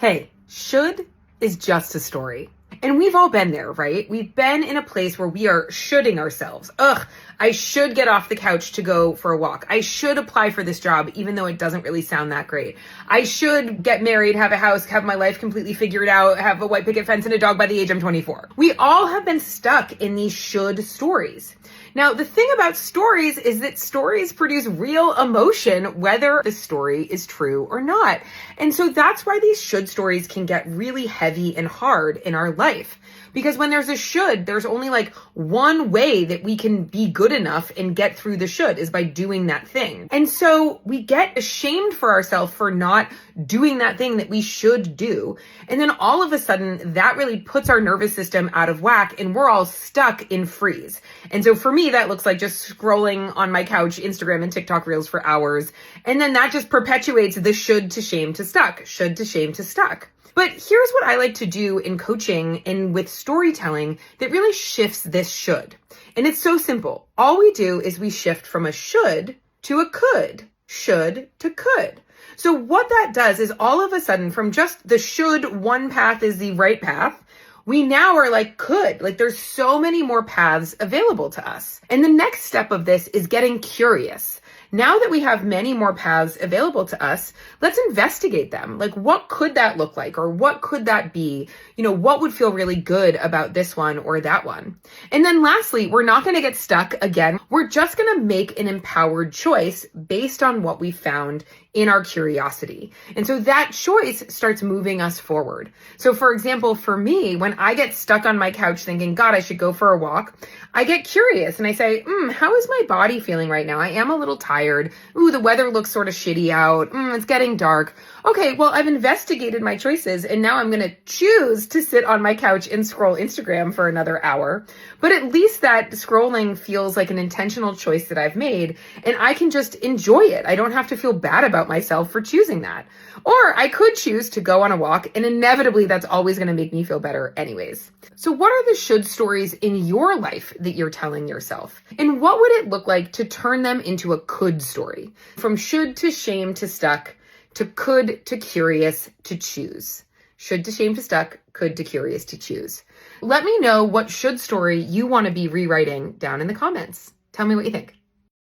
Hey, should is just a story. And we've all been there, right? We've been in a place where we are shoulding ourselves. Ugh, I should get off the couch to go for a walk. I should apply for this job, even though it doesn't really sound that great. I should get married, have a house, have my life completely figured out, have a white picket fence and a dog by the age I'm 24. We all have been stuck in these should stories. Now, the thing about stories is that stories produce real emotion, whether the story is true or not. And so that's why these should stories can get really heavy and hard in our life. Because when there's a should, there's only like one way that we can be good enough and get through the should is by doing that thing. And so we get ashamed for ourselves for not doing that thing that we should do. And then all of a sudden that really puts our nervous system out of whack and we're all stuck in freeze. And so for me, that looks like just scrolling on my couch, Instagram and TikTok reels for hours. And then that just perpetuates the should to shame to stuck, should to shame to stuck. But here's what I like to do in coaching and with storytelling that really shifts this should. And it's so simple. All we do is we shift from a should to a could, should to could. So what that does is all of a sudden from just the should, one path is the right path, we now are like could, like there's so many more paths available to us. And the next step of this is getting curious. Now that we have many more paths available to us, let's investigate them. Like, what could that look like? Or what could that be? You know, what would feel really good about this one or that one? And then lastly, we're not going to get stuck again. We're just going to make an empowered choice based on what we found in our curiosity. And so that choice starts moving us forward. So for example, for me, when I get stuck on my couch thinking, God, I should go for a walk, I get curious and I say, how is my body feeling right now? I am a little tired. Ooh, the weather looks sort of shitty out. It's getting dark. Okay, well, I've investigated my choices and now I'm going to choose to sit on my couch and scroll Instagram for another hour. But at least that scrolling feels like an intentional choice that I've made and I can just enjoy it. I don't have to feel bad about myself for choosing that. Or I could choose to go on a walk and inevitably that's always going to make me feel better anyways. So what are the should stories in your life that you're telling yourself? And what would it look like to turn them into a could story? From should to shame to stuck, to could to curious to choose. Should to shame to stuck, could to curious to choose. Let me know what should story you want to be rewriting down in the comments. Tell me what you think.